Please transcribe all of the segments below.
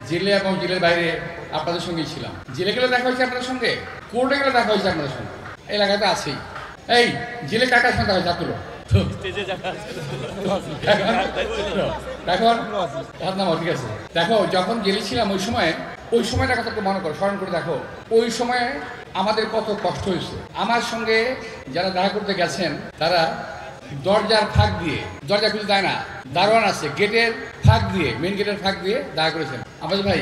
জেলে এবং জেলের বাইরে আপনাদের সঙ্গেই ছিলাম। জেলে গেলে দেখা হয়েছে আপনাদের সঙ্গে, কোর্টে গেলে দেখা হয়েছে আপনাদের সঙ্গে, এলাকাতে আছেই। এই জেলে কাকার সঙ্গে দেখা হয়েছে এখন ঠিক আছে। দেখো যখন জেলে ছিলাম ওই সময়টা কথা একটু মনে করো, স্মরণ করে দেখো ওই সময়ে আমাদের কত কষ্ট হয়েছে। আমার সঙ্গে যারা দেখা করতে গেছেন তারা দরজার ফাঁক দিয়ে, দরজা খুলে দেয় না, দারোয়ান আছে, গেটের ফাঁক দিয়ে, মেন গেটের ফাঁক দিয়ে দেখা করেছেন। আমাদের ভাই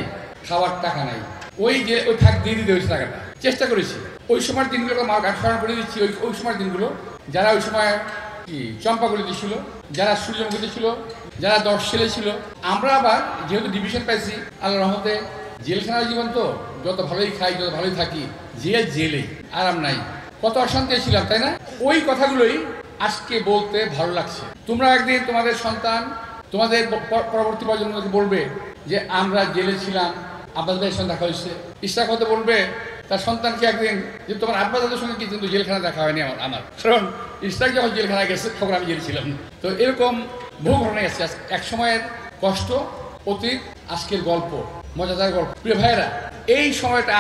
খাওয়ার টাকা নাই, ওই ফাঁক দিয়ে দিতে হয়েছে টাকাটা, চেষ্টা করেছি। ওই সময়ের দিনগুলো স্মরণ করে দিচ্ছি। ওই সময়ের দিনগুলো যারা ওই সময় কি চম্পাগুলিতে ছিল, যারা সূর্যমুখীতে ছিল, যারা 10 ছেলে ছিল। আমরা আবার যেহেতু ডিভিশন পাইছি আল্লাহর রহমতে, জেলখানার জীবন তো যত ভালোই খাই, যত ভালোই থাকি, জেলেই আরাম নাই, কত অশান্তি ছিলাম, তাই না? ওই কথাগুলোই আজকে বলতে ভালো লাগছে। তোমরা একদিন তোমাদের সন্তান, তোমাদের পরবর্তী প্রজন্মকে বলবে যে আমরা জেলে ছিলাম, আব্বাসদের সঙ্গে দেখা হয়েছে। ইশরাক হতে বলবে তার সন্তানকে একদিন যে তোমার আব্বাসদের সঙ্গে কিন্তু জেলখানা দেখা হয়নি আমার, কারণ ইশরাক যখন জেলখানায় গেছে তখন আমি জেলে ছিলাম। তো এরকম বহু ঘটনা গেছে। এক সময়ের কষ্ট, অতীত, আজকের গল্প, মজাদার গল্প। প্রিয় ভাইয়েরা, এই সময়টা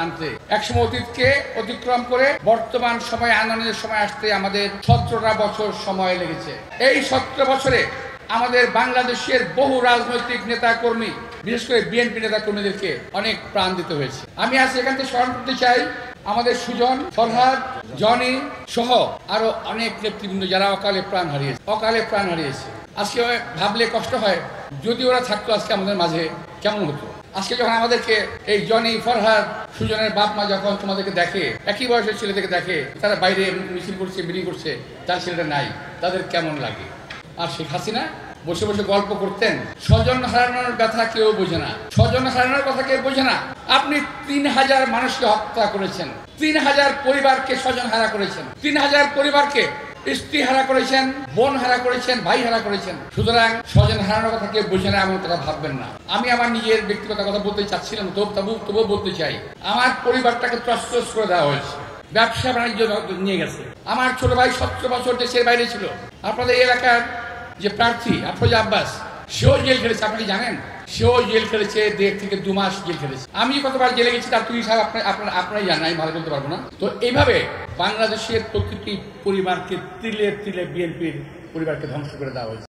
আনতে একসময় অতীতকে অতিক্রম করে বর্তমান সময়, আনন্দের সময় আসতে আমাদের 17টা বছর সময় লেগেছে। এই 17 বছরে আমাদের বাংলাদেশের বহু রাজনৈতিক নেতা কর্মী, বিশেষ করে বিএনপি নেতা কর্মীদেরকে অনেক প্রাণ দিতে হয়েছে। আমি আজ এখান থেকে স্মরণ করতে চাই আমাদের সুজন, ফরহাদ, জনি সহ আরো অনেক নেতৃবৃন্দ যারা অকালে প্রাণ হারিয়েছে। আজকে ভাবলে কষ্ট হয়, যদি ওরা থাকতো আজকে আমাদের মাঝে কেমন হতো। আজকে যখন আমাদেরকে এই জনি, ফরহাদ, সুজনের বাপ মা যখন তোমাদেরকে দেখে, একই বয়সের ছেলেদেরকে দেখে, তারা বাইরে মিছিল করছে, মিটিং করছে, তার ছেলেটা নাই, তাদের কেমন লাগে? আর শেখ হাসিনা বসে বসে গল্প করতেন, স্বজন হারানোর ব্যথা কেউ বোঝে না, স্বজন হারানোর কথা কেউ বোঝে না। আপনি 3000 মানুষকে হত্যা করেছেন, 3000 পরিবারকে স্বজন হারা করেছেন, 3000 পরিবারকে স্ত্রী হারা করেছেন, বোন হারা করেছেন, ভাই হারা করেছেন। সুতরাং স্বজন হারানোর কথা কেউ বোঝে না এমন কথা ভাববেন না। আমি আমার নিজের ব্যক্তিগত কথা বলতে চাচ্ছিলাম, তবুও বলতে চাই। আমার পরিবারটাকে ত্রস্ত করে দেওয়া হয়েছে, ব্যবসা বাণিজ্য নিয়ে গেছে। আমার ছোট ভাই 17 বছর দেশের বাইরে ছিল। আপনাদের এলাকার যে প্রার্থী আফরোজা আব্বাস, সেও জেল খেলেছে, আপনি জানেন? সেও জেল খেলেছে, 1.5 থেকে 2 মাস জেল খেলেছে। আমি কতবার জেলে গেছি তার তুই সাহেব আপনারাই জানেন, আমি ভালো বলতে পারবো না। তো এইভাবে বাংলাদেশের প্রতিটি পরিবারকে তিলে তিলে বিএনপির পরিবারকে ধ্বংস করে দেওয়া হয়েছে।